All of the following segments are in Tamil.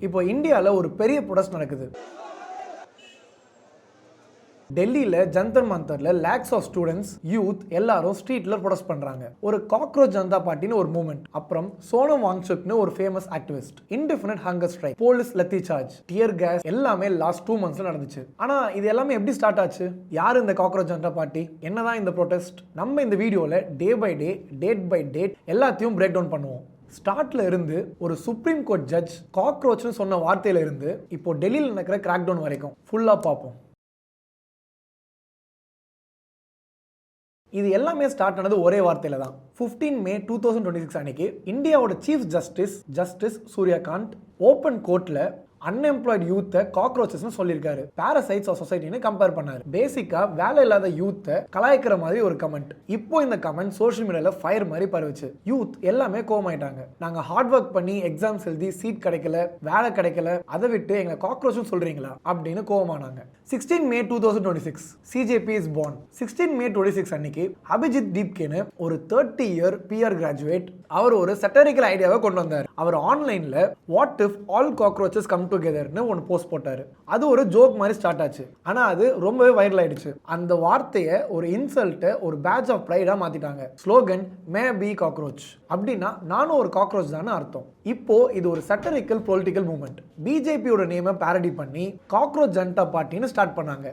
இப்போ இந்தியாவில் ஒரு பெரிய ப்ரொடெஸ்ட் நடக்குது. டெல்லியில் ஜந்தர் மந்தர்ல லேக்ஸ் ஆஃப் ஸ்டூடெண்ட்ஸ் யூத் எல்லாரும் ஸ்ட்ரீட்ல ப்ரொடெஸ்ட் பண்றாங்க. ஒரு காக்ரோச் ஜனதா பார்ட்டின்னு ஒரு மூவ்மெண்ட், அப்புறம் சோனம் வாங்சுக்னு ஒரு famous activist, indefinite hunger strike, police lathi charge, tear gas எல்லாமே லாஸ்ட் 2 monthsல நடந்துச்சு. ஆனா இது எல்லாமே எப்படி ஸ்டார்ட் ஆச்சு? யார் இந்த காக்ரோச் ஜனதா பார்ட்டி? என்னதான் இந்த ப்ரொடெஸ்ட்? நம்ம இந்த வீடியோல day by day, date by date எல்லாத்தையும் பிரேக் டவுன் பண்ணுவோம். ஸ்டார்ட்ல இருந்து ஒரு சுப்ரீம் கோர்ட் ஜட்ஜ் காக்ரோச்னு சொன்ன வார்த்தையில இருந்து இப்போ டெல்லியில் நடக்கிற கிராக் டவுன் வரைக்கும் ஃபுல்லா பார்ப்போம். இது எல்லாமே ஸ்டார்ட் ஆனது ஒரே வார்த்தையில தான். 15 May 2026 அன்னைக்கு இந்தியாவோட சீஃப் ஜஸ்டிஸ் சூர்யகாந்த் ஓப்பன் கோர்ட்ல அன்எம்ப்ளாய்டு யூத்தை காக்ரோச்சஸ்னு சொல்லியிருக்காரு. பாரசைட்ஸ் ஆஃப் சொசைட்டின்னு கம்பேர் பண்ணாரு. பேசிக்கா வேலை இல்லாத யூத்தை கலாய்க்கிற மாதிரி ஒரு கமெண்ட். இப்போ இந்த கமெண்ட் சோஷியல் மீடியால ஃபயர் மாதிரி பரவுச்சு. யூத் எல்லாமே கோவமாயிட்டாங்க. நாங்க ஹார்ட் ஒர்க் பண்ணி எக்ஸாம்ஸ் எழுதி சீட் கிடைக்கல, வேலை கிடைக்கல, அதை விட்டு எங்களை காக்ரோச் சொல்றீங்களா அப்படின்னு கோவமானாங்க. 16 May 2026 CJP is born. 16 May 26 அன்னைக்கு அபிஜித் தீப்கேன்னு ஒரு 30-year PR கிராஜுவேட் அவர் ஒரு சட்டரிக்கல் ஐடியாவை கொண்டு வந்தார். அவர் ஆன்லைன்ல what if all cockroaches come டுகெதர்னு ஒன்று போஸ்ட் போட்டாரு. அது ஒரு ஜோக் மாதிரி ஸ்டார்ட் ஆச்சு. ஆனா அது ரொம்பவே வைரல் ஆயிடுச்சு. அந்த வார்த்தையை ஒரு இன்சல்ட்டை ஒரு பேட்ச் ஆஃப் ப்ரைடா மாத்திட்டாங்க. ஸ்லோகன் மே பி காக்ரோச் அப்படின்னா நானும் ஒரு காக்ரோச் தானே அர்த்தம். இப்போ இது ஒரு சட்டரிக்கல் பொலிட்டிக்கல் மூவ்மெண்ட். பிஜேபியோட நேமை பேரடி பண்ணி காக்ரோச் ஜனதா பார்ட்டின்னு ஸ்டார்ட் பண்ணாங்க.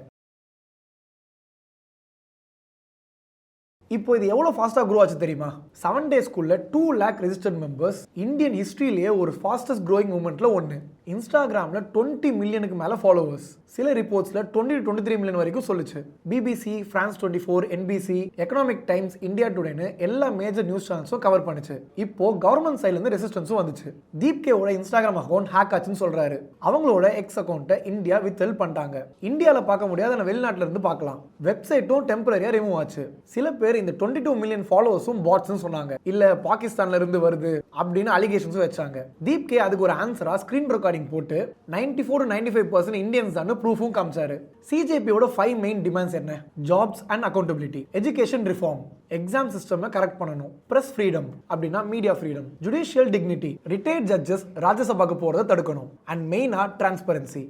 இப்போ இது எவ்வளவு ஃபாஸ்டா க்ரோ ஆச்சு தெரியுமா? 7 daysக்குள்ள 2 lakh ரெஜிஸ்டர்ட் மெம்பர்ஸ். இந்தியன் ஹிஸ்டரியிலேயே ஒரு ஃபாஸ்டஸ்ட் க்ரோயிங் மூவ்மெண்ட்ல ஒன்று. இன்ஸ்டாகிராம்ல 20 மில்லியனுக்கு மேல ஃபாலோவர்ஸ். சில ரிப்போர்ட்ஸ்ல 20 to 23 மில்லியன் வரைக்கும் சொல்லுச்சு. BBC, France 24, NBC, Economic Times, India டுடேன்னு எல்லா மேஜர் நியூஸ் சேனல்ஸும் கவர் பண்ணுச்சு. இப்போ கவர்மெண்ட் சைட்ல இருந்து ரெசிஸ்டன்ஸும் வந்துச்சு. தீப்கேவோட இன்ஸ்டாகிராம் அக்கௌண்ட் ஹேக் ஆச்சுன்னு சொல்றாரு. அவங்களோட எக்ஸ் அக்கௌண்ட்டை இந்தியா வித்ஹெல்ட் பண்ணிட்டாங்க. இந்தியால பார்க்க முடியாத வெளிநாட்டுல இருந்து பார்க்கலாம். வெப்சைட்டும் டெம்பரரியா ரிமூவ் ஆச்சு. சில பேர் இந்த 22 மில்லியன் ஃபாலோவர்ஸும் பாட்ஸ்னு சொன்னாங்க. இல்ல பாகிஸ்தான்ல இருந்து வருது அப்படின்னு அலிகேஷன்ஸ் வச்சாங்க. தீப்கே அதுக்கு ஒரு ஆன்சரா ஸ்கிரீன் ரெக்கார்டிங் போட்டு 94 to 95% இந்தியன்ஸ் தான் ப்ரூஃபும் காமிச்சாரு. சிஜேபியோட 5 மெயின் டிமாண்ட்ஸ் என்ன? Jobs and accountability, education reform, exam system correct பண்ணணும், பிரஸ் ஃப்ரீடம் அப்படின்னா media freedom, judicial dignity, retired judges ராஜ்யசபாக்கு போறதை தடுக்கணும், அண்ட் மெயினா டிரான்ஸ்பரன்சி.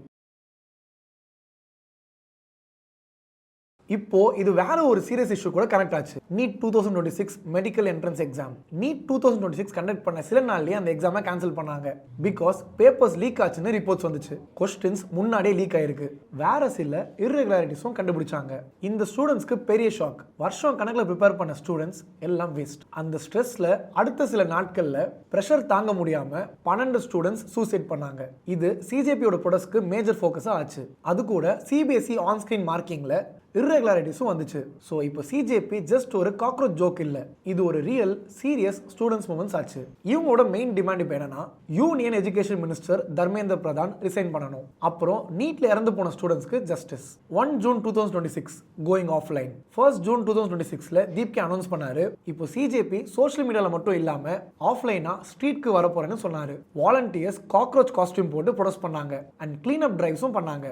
இப்போ இது வேற ஒரு சீரியஸ் இஷ்யூ கூட கனெக்ட் ஆச்சு. NEET 2026 medical entrance exam. NEET 2026 conduct பண்ண சில நாள்லயே அந்த எக்ஸாமை கேன்சல் பண்ணாங்க. பிகாஸ் பேப்பர்ஸ் லீக் ஆச்சுன்னு ரிப்போர்ட்ஸ் வந்துச்சு. கொஸ்டின்ஸ் முன்னாடியே லீக் ஆயிருக்கு. வேற சில இர்ரெகுலாரிட்டிஸும் கண்டுபிடிச்சாங்க. இந்த ஸ்டூடெண்ட்ஸ்க்கு பெரிய ஷாக். வருஷம் கணக்கில் ப்ரிப்பேர் பண்ண ஸ்டூடெண்ட்ஸ் எல்லாம் வேஸ்ட். அந்த ஸ்ட்ரெஸ்ல அடுத்த சில நாட்கள்ல பிரஷர் தாங்க முடியாம 12 ஸ்டூடெண்ட்ஸ் சூசைட் பண்ணாங்க. இது சிஜேபியோட ப்ரொடெஸ்ட்க்கு மேஜர் ஃபோக்கஸா ஆச்சு. அது கூட சிபிஎஸ்இ ஆன் ஸ்கிரீன் மார்க்கிங்ல irregularities வந்துச்சு. ஸோ இப்போ சிஜேபி ஜஸ்ட் ஒரு காக்ரோச் ஜோக் இல்லை, இது ஒரு ரியல் சீரியஸ் ஸ்டூடெண்ட்ஸ் மூவ்மெண்ட்ஸ் ஆச்சு. இவங்களோட மெயின் டிமாண்ட் இப்போ என்னன்னா, union education minister Dharmendra Pradhan resign பண்ணணும். அப்புறம் நீட்ல இறந்து போன ஸ்டூடெண்ட்ஸ்க்கு justice. 1 June 2026 going offline. 1 June 2026ல தீப்கே அனௌன்ஸ் பண்ணாரு. இப்போ சிஜேபி சோஷியல் மீடியால மட்டும் இல்லாம ஆஃப்லைனா ஸ்ட்ரீட்க்கு வர போறேன்னு சொன்னாரு. வாலண்டியர்ஸ் காக்ரோச் காஸ்டியூம் போட்டு ப்ரொடெஸ்ட் பண்ணாங்க அண்ட் கிளீன் அப் டிரைவ்ஸும் பண்ணாங்க.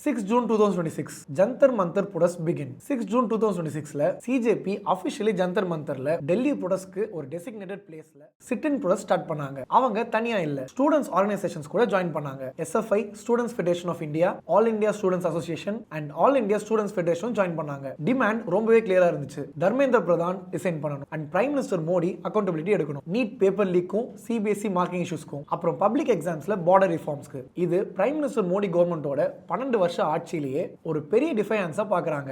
6 June 2026 Jantar Mantar protest begin. 6 June 2026ல சிஜேபி அபிஷியலி ஜந்தர் மந்தர்ல டெல்லி protestக்கு ஒரு டெசிக்னேட்டட் பிளேஸ்ல சிட் இன் protest ஸ்டார்ட் பண்ணாங்க. அவங்க தனியா இல்ல, ஸ்டூடெண்ட்ஸ் ஆர்கனைசேஷன்ஸ் கூட ஜாயின் பண்ணாங்க. SFI, students federation of India, all India students association and all India students federation join பண்ணாங்க. டிமாண்ட் ரொம்பவே கிளியரா இருந்துச்சு. தர்மேந்திர பிரதான் ரிசைன் பண்ணணும் and prime minister Modi accountability எடுக்கணும். நீட் பேப்பர் லீக்கும், சிபிஎஸ்இ மார்க்கிங் இஷ்யூஸ்க்கும், அப்புறம் பப்ளிக் எக்ஸாம்ஸ்ல பார்டர் ரிஃபார்ம்ஸ்க்கு. இது பிரைம் மினிஸ்டர் மோடி கவர்மெண்டோட 12 வருஷ ஆட்சியிலேயே ஒரு பெரிய டிஃபைன்ஸா பார்க்கறாங்க.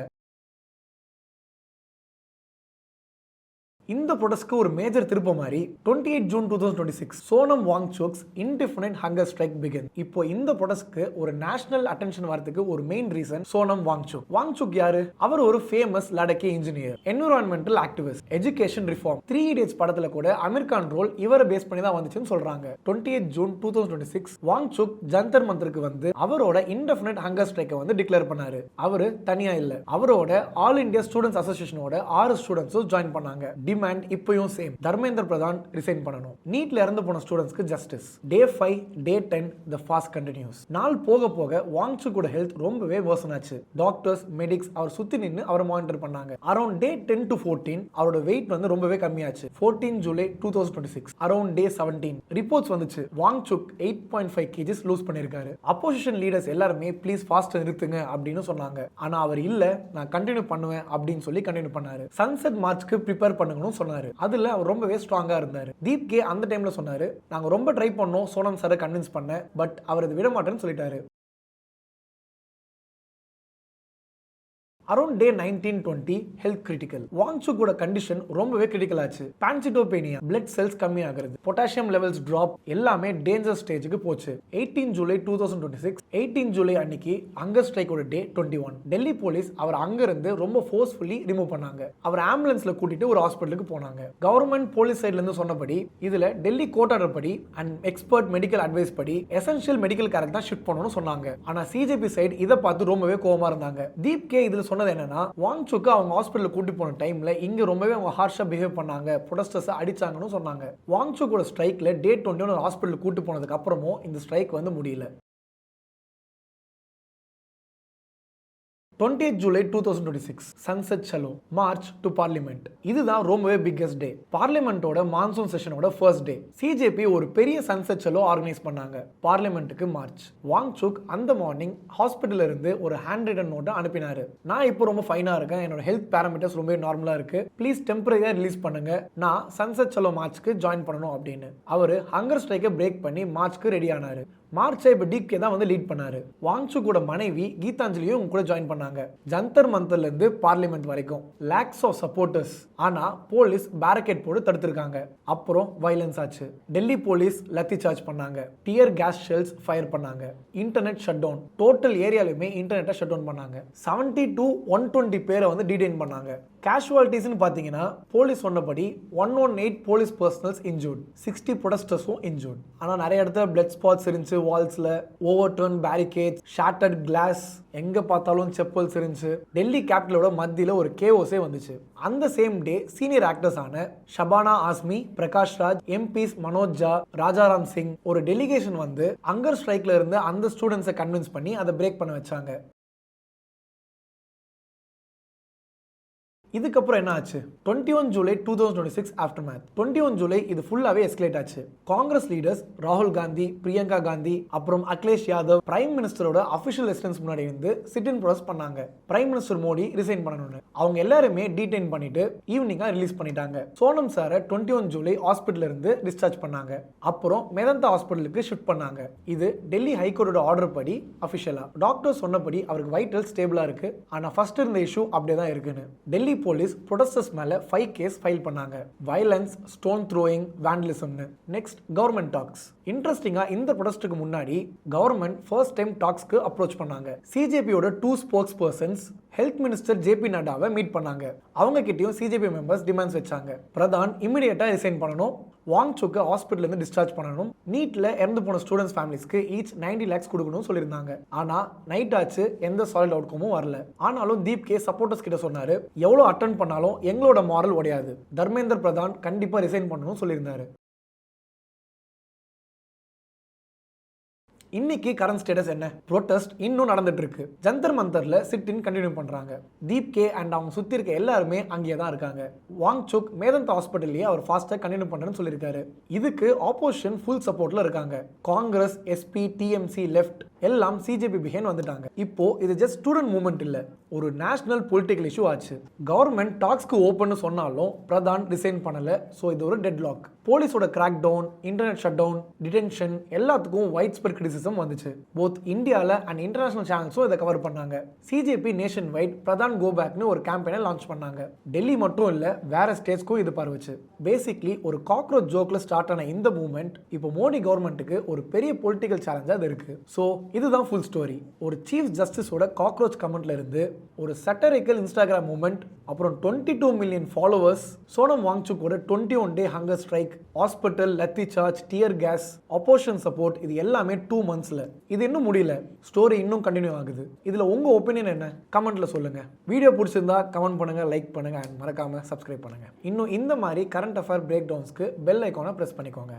இந்த ப்ரொடெஸ்ட்க்கு ஒரு மேஜர் திருப்ப மாதிரி 28 June 2026 Sonam Wangchuk's indefinite hunger strike begin. இப்போ இந்த ப்ரொடெஸ்ட்க்கு ஒரு நேஷனல் அட்டென்ஷன் வரதுக்கு ஒரு மெயின் ரீசன் சோனம் வாங்சுக். வாங்சுக் யாரு? அவர் ஒரு famous Ladakhi engineer, environmental activist, education reform. 3 Idiots படத்துல கூட அமீர் கான் ரோல் இவரை பேஸ் பண்ணி தான் வந்துச்சுன்னு சொல்றாங்க. 28 June 2026 வாங்சுக் ஜந்தர் மந்தருக்கு வந்து அவரோட இன்டெஃபினிட் ஹங்கர் ஸ்ட்ரைக்கை வந்து டிக்ளேர் பண்ணாரு. அவரு தனியா இல்ல, அவரோட ஆல் இந்தியா ஸ்டூடெண்ட்ஸ் அசோசியேஷனோட 6 ஸ்டூடெண்ட்ஸும் ஜாயின் பண்ணாங்க. டிமாண்ட் இப்பயும் சேம். தர்மேந்திர பிரதான் ரிசைன் பண்ணணும். நீட்ல இறந்து போன ஸ்டூடெண்ட்ஸ்க்கு justice. Day 5 day 10 the fast continues. நாள் போக போக வாங்சுக்கோட ஹெல்த் ரொம்பவே வர்சன் ஆச்சு. டாக்டர்ஸ் மெடிக்ஸ் அவர் சுத்தி நின்னு அவரை மானிட்டர் பண்ணாங்க. அரௌண்ட் டே 10 to 14 அவரோட வெயிட் வந்து ரொம்பவே கம்மியாச்சு. 14 ஜூலை 2026 அரௌண்ட் டே 17 ரிப்போர்ட்ஸ் வந்துச்சு வாங்சுக் 8.5 kg லூஸ் பண்ணிருக்காரு. அப்போசிஷன் லீடர்ஸ் எல்லாருமே ப்ளீஸ் ஃபாஸ்ட் நிறுத்துங்க அப்படின்னு சொன்னாங்க. ஆனா அவர் இல்ல, நான் கண்டினியூ பண்ணுவேன் அப்படின்னு சொல்லி கண்டினியூ பண்ணாரு. சன்செட் மார்ச்க்கு ப்ரிப்பேர் பண்ணுங்கன்னு சொன்னாரு. அதுல அவர் ரொம்பவே ஸ்ட்ராங்கா இருந்தாரு. தீப் கே அந்த டைம்ல சொன்னாரு, நாங்க ரொம்ப ட்ரை பண்ணோம் சோனம் சாரை கன்வின்ஸ் பண்ண, பட் அவர் அதை விட மாட்டேன்னு சொல்லிட்டாரு. அரௌண்ட் டே 19-20 ஹெல்த் கிரிட்டிக்கல். வாங்சுக்கோட கண்டிஷன் ரொம்பவே கிரிட்டிக்கல் ஆச்சு. பான்சிட்டோபேனியா, பிளட் செல்ஸ் கம்மி ஆகுறது, பொட்டாசியம் லெவல்ஸ் டிராப், எல்லாமே டேஞ்சர் ஸ்டேஜுக்கு போச்சு. 18 ஜூலை 2026 18 ஜூலை அன்னைக்கு ஹங்கர் ஸ்ட்ரைக்கோட டே 21. டெல்லி போலீஸ் அவர் அங்க இருந்து ரொம்ப ஃபோர்ஸ்ஃபுல்லி ரிமூவ் பண்ணாங்க. அவர் ஆம்புலன்ஸ்ல கூட்டிட்டு ஒரு ஹாஸ்பிட்டலுக்கு போனாங்க. கவர்மெண்ட் போலீஸ் சைட்ல இருந்து சொன்னபடி இதுல டெல்லி கோர்ட் ஆர்டர் படி அண்ட் எக்ஸ்பர்ட் மெடிக்கல் அட்வைஸ் படி எசென்ஷியல் மெடிக்கல் கேரக்டர் தான் ஷிஃப்ட் பண்ணணும்னு சொன்னாங்க. ஆனா சிஜேபி சைடு இதை பார்த்து ரொம்பவே கோவமா இருந்தாங்க. தீப் கே இதுல சொன்னது என்னன்னா, வாங்சுக்கு அவங்க ஹாஸ்பிட்டல் கூட்டி போன டைம்ல இங்க ரொம்பவே அவங்க ஹார்ஷா பிஹேவ் பண்ணாங்க, ப்ரொடெஸ்டர்ஸ் அடிச்சாங்கன்னு சொன்னாங்க. வாங்சுக்கோட ஸ்ட்ரைக்ல டே 21 ஹாஸ்பிட்டல் கூட்டி போனதுக்கு அப்புறமும் இந்த ஸ்ட்ரைக் வந்து முடியல. 28 July 2026 sunset chalo march to parliament. இதுதான் ரொம்பவே பிக்கஸ்ட் டே. பார்லிமெண்டோட மான்சூன் செஷனோட ஃபர்ஸ்ட் டே. சிஜேபி ஒரு பெரிய சன்செட் சலோ ஆர்கனைஸ் பண்ணாங்க பார்லிமெண்ட்டுக்கு மார்ச். வாங்சுக் அந்த மார்னிங் ஹாஸ்பிட்டல்ல இருந்து ஒரு ஹேண்ட் ரிட்டன் நோட்டை அனுப்பினாரு. நான் இப்போ ரொம்ப ஃபைனா இருக்கேன், என்னோட ஹெல்த் பேராமீட்டர்ஸ் ரொம்ப நார்மலா இருக்கு, ப்ளீஸ் டெம்பரரியா ரிலீஸ் பண்ணுங்க, நான் சன்செட் சலோ மார்ச்க்கு ஜாயின் பண்ணணும் அப்படின்னு. அவரு ஹங்கர் ஸ்ட்ரைக்கை பிரேக் பண்ணி மார்ச்க்கு ரெடி ஆனாரு. மார்ச்சை இப்போ டிகே தான் வந்து லீட் பண்ணாரு. வாங்சுக்கோட மனைவி கீதாஞ்சலியும் கூட ஜாயின் பண்ணாங்க. ஜந்தர் மந்தர்ல இருந்து பார்லிமெண்ட் வரைக்கும் லாக்ஸ் ஆஃப் சப்போர்ட்டர்ஸ். ஆனா போலீஸ் பேரிகேட் போட்டு தடுத்திருக்காங்க. அப்புறம் வயலன்ஸ் ஆச்சு. டெல்லி போலீஸ் லத்தி சார்ஜ் பண்ணாங்க, டியர் கேஸ் ஷெல்ஸ் ஃபயர் பண்ணாங்க, இன்டர்நெட் ஷட் டவுன், டோட்டல் ஏரியாலுமே இன்டர்நெட்டை ஷட் டவுன் பண்ணாங்க. 70 to 120 பேரை வந்து டீடைன் பண்ணாங்க. கேஷுவாலிட்டிஸ்னு பார்த்தீங்கன்னா போலீஸ் சொன்னபடி 118 போலீஸ் பர்சனல்ஸ் இன்ஜூர்ட், 60 ப்ரொடெஸ்டர்ஸும் இன்ஜூர்ட். ஆனால் நிறைய இடத்துல பிளட் ஸ்பாட்ஸ் இருந்துச்சு, வால்ஸ்ல over turn barricades, shattered class, எங்க பார்த்தாலும் செப்பல்ஸ் இருந்துச்சு. டெல்லி கேபிட்டலோட மத்தியில் ஒரு கேஓஸே வந்துச்சு. அந்த சேம் டே சீனியர் ஆக்டர்ஸ் ஆன ஷபானா ஆஸ்மி, பிரகாஷ் ராஜ், எம்பிஸ் மனோஜ் ஜா, ராஜாராம் சிங் ஒரு டெலிகேஷன் வந்து ஹங்கர் ஸ்ட்ரைக்ல இருந்து அந்த ஸ்டூடெண்ட்ஸை கன்வின்ஸ் பண்ணி அதை பிரேக் பண்ண வச்சாங்க. இதுக்கப்புறம் என்ன ஆச்சு? 21 ஜூலை 2026 ஆஃப்டர் மேத். 21 ஜூலை இது ஃபுல்லாவே எஸ்கலேட் ஆச்சு. காங்கிரஸ் லீடர்ஸ் ராகுல் காந்தி, பிரியங்கா காந்தி, அப்புறம் அகிலேஷ் யாதவ் பிரைம் மினிஸ்டரோட அபிஷியல் ரெசிடென்ஸ் முன்னாடி வந்து சிட் இன் ப்ரொடெஸ்ட் பண்ணாங்க. பிரைம் மினிஸ்டர் மோடி ரிசைன் பண்ணணும்னு. அவங்க எல்லாருமே டீடைன் பண்ணிட்டு ஈவினிங்கா ரிலீஸ் பண்ணிட்டாங்க. சோனம் சாரை 21 ஜூலை ஹாஸ்பிட்டல் இருந்து டிஸ்சார்ஜ் பண்ணாங்க. அப்புறம் மேதந்தா ஹாஸ்பிட்டலுக்கு ஷிஃப்ட் பண்ணாங்க. இது டெல்லி ஹைகோர்ட்டோட ஆர்டர் படி அபிஷியலா. டாக்டர் சொன்னபடி அவருக்கு வைட்டல் ஸ்டேபிளா இருக்கு. ஆனா ஃபர்ஸ்ட் இருந்த இஷ்யூ அப்படியே தான் இருக்குன்னு டெல்லி போலீஸ் ப்ரொடெஸ்டர்ஸ் மேல 5 கேஸ் ஃபைல் பண்ணாங்க. வயலன்ஸ், ஸ்டோன் த்ரோயிங், வாண்டலிசம்னு. Next government talks. இன்ட்ரெஸ்டிங்கா இந்த ப்ரொடெஸ்ட்டுக்கு முன்னாடி கவர்மெண்ட் ஃபர்ஸ்ட் டைம் டாக்ஸ்க்கு அப்ரோச் பண்ணாங்க. சிஜேபியோட 2 spokespersons health minister JP நட்டாவை மீட் பண்ணாங்க. அவங்க கிட்டயும் சிஜேபி மெம்பர்ஸ் டிமாண்ட்ஸ் வச்சாங்க. பிரதான் இமிடியேட்டா ரிசைன் பண்ணணும், வாங்சுக்கை ஹாஸ்பிட்டல் இருந்து டிஸ்சார்ஜ் பண்ணணும், நீட்ல இறந்து போன ஸ்டூடெண்ட்ஸ் ஃபேமிலிஸ்க்கு ஈச் 90 lakhs கொடுக்கணும்னு சொல்லியிருந்தாங்க. ஆனா நைட் ஆச்சு, எந்த சாலிட் அவுட்கமும் வரல. ஆனாலும் தீப் கே சப்போர்ட்டர்ஸ் கிட்ட சொன்னாரு, எவ்வளவு அட்டென்ட் பண்ணாலும் எங்களோட மாரல் உடையாது, தர்மேந்திர பிரதான் கண்டிப்பா ரிசைன் பண்ணணும்னு சொல்லியிருந்தாரு. இன்னைக்கு கரண்ட் ஸ்டேட்டஸ் என்ன? ப்ரொடெஸ்ட் இன்னும் நடந்துட்டு இருக்கு. ஜந்தர் மந்தர்ல சிட் இன் கண்டினியூ பண்றாங்க. தீப் கே அண்ட் அவங்க சுத்தி இருக்க எல்லாருமே அங்கேயே தான் இருக்காங்க. வாங்சுக் மேதந்தா ஹாஸ்பிட்டல்லேயே அவர் ஃபாஸ்டா கண்டினியூ பண்றேன்னு சொல்லியிருக்காரு. இதுக்கு ஆப்போசிஷன் ஃபுல் சப்போர்ட்ல இருக்காங்க. காங்கிரஸ், எஸ்பி, டிஎம்சி, லெஃப்ட் எல்லாம் சிஜேபி பிஹேன் வந்துட்டாங்க. இப்போ இது ஜஸ்ட் ஸ்டூடெண்ட் மூவ்மெண்ட் இல்ல, ஒரு நேஷனல் பொலிட்டிக்கல் இஷ்யூ ஆச்சு. கவர்மெண்ட் டாக்ஸ்க்கு ஓப்பன் சொன்னாலும் பிரதான் ரிசைன் பண்ணல. ஸோ இது ஒரு டெட்லாக். போலீஸோட crack down, internet shut down, detention எல்லாத்துக்கும் வைட் ஸ்ப்ரெட் கிரிட்டிசிசம் வந்துச்சு. போத் இந்தியாவில் அண்ட் இன்டர்நேஷனல் சேனல்ஸும் இதை கவர் பண்ணாங்க. CJP nationwide Pradhan go பேக்னு ஒரு கேம்பெயினை லான்ச் பண்ணாங்க. டெல்லி மட்டும் இல்ல, வேற ஸ்டேட்ஸ்க்கும் இது பரவுச்சு. பேசிக்லி ஒரு காக்ரோச் ஜோக்ல ஸ்டார்ட் ஆன இந்த மூவ்மெண்ட் இப்போ மோடி கவர்மெண்ட்டுக்கு ஒரு பெரிய பொலிட்டிக்கல் சேலஞ்சா அது இருக்கு. ஸோ இதுதான் ஃபுல் ஸ்டோரி. ஒரு சீஃப் ஜஸ்டிஸோட காக்ரோச் கமெண்ட்ல இருந்து ஒரு சட்டரிக்கல் இன்ஸ்டாகிராம் மூவ்மெண்ட், அப்புறம் 22 மில்லியன் ஃபாலோவர்ஸ், சோனம் வாங்சுக்கோட 21 day hunger strike, hospital, lathi charge, tear gas, opposition support, இது எல்லாமே 2 மந்த்ஸில். இது இன்னும் முடியல, ஸ்டோரி இன்னும் கண்டினியூ ஆகுது. இதில் உங்கள் ஒப்பீனியன் என்ன? கமெண்ட்டில் சொல்லுங்கள். வீடியோ பிடிச்சிருந்தா கமெண்ட் பண்ணுங்கள், லைக் பண்ணுங்கள் அண்ட் மறக்காமல் சப்ஸ்கிரைப் பண்ணுங்கள். இன்னும் இந்த மாதிரி கரண்ட் அஃபேர் பிரேக் டவுன்ஸ்க்கு பெல் ஐக்கானை ப்ரெஸ் பண்ணிக்கோங்க.